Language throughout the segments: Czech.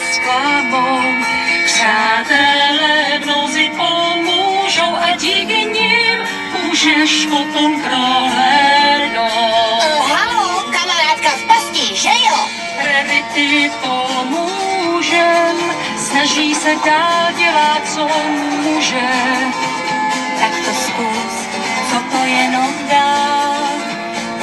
nesklamou. Přátelé mnozí pomůžou a díky nim můžeš potom prohlédnout. Haló, kamarádka v pasti, že jo? Kredity pomůžem, snaží se dál dělat, co může. Tak to zkus, co to jenom dá.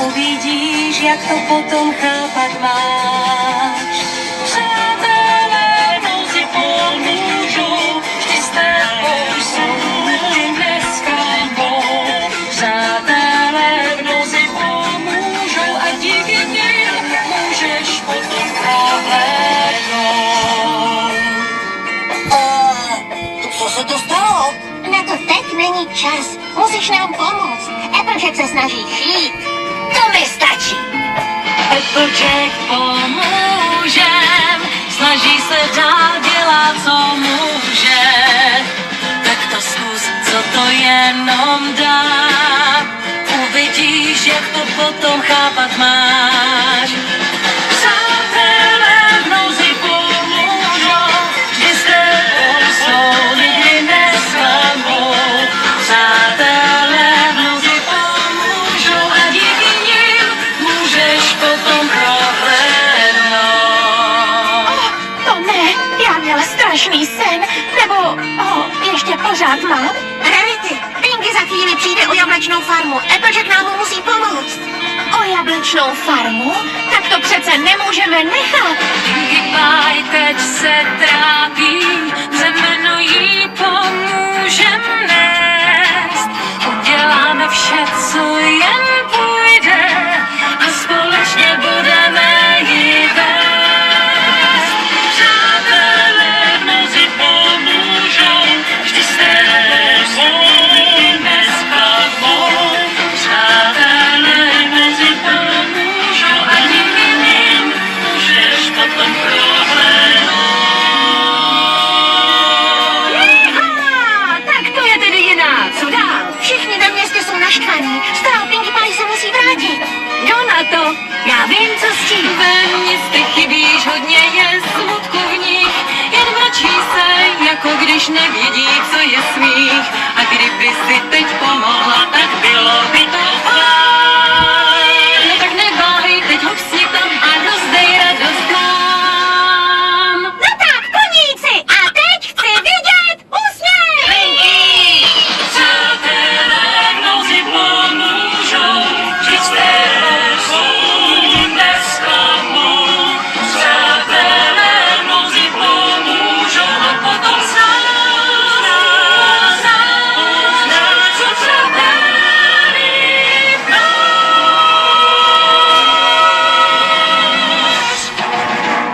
Uvidíš, jak to potom chápat máš. Přátelé mnozí pomůžou, vždy s tebou jsou, nikdy nesklamou. Přátelé mnozí pomůžou a díky nim můžeš potom prohlédnout. Co se to stalo? Na to teď není čas. Musíš nám pomoct. Applejack se snaží šít. To mi stačí. Applejack pomůžem, snaží se dál dělat, co může. Tak to zkus, co to jenom dá. Uvidíš, jak to potom chápat máš. Přátelé mnozí pomůžou, vždy s tebou jsou, nikdy nesklamou. Přátelé mnozí pomůžou a díky nim můžeš potom prohlédnout. To ne, já měla strašný sen. Nebo ho ještě pořád mám. Rarity, Pinky za chvíli přijde o jablečnou farmu. Applejack nám musí pomoct. O jablečnou farmu? Tak to přece nemůžeme nechat. Pinkie Pie teď se trápí, břemeno jí pomůžem nést. Uděláme vše, co jen půjde a společně budeme jí vést. Přátelé mnozí pomůžou, vždy s tebou jsou, nesklamou. Přátelé mnozí pomůžou a díky nim můžeš potom prohlédnout. Tak to je tedy jiná. Co dál? Všichni ve městě jsou naštvaní. Stará Pinkie Pie se musí vrátit. Jo na to. Já vím, co s tím. Ve městě chybíš, hodně je smutku v nich, jen mračí se, jako když nevědí, co je smích. A kdyby si teď pomohla,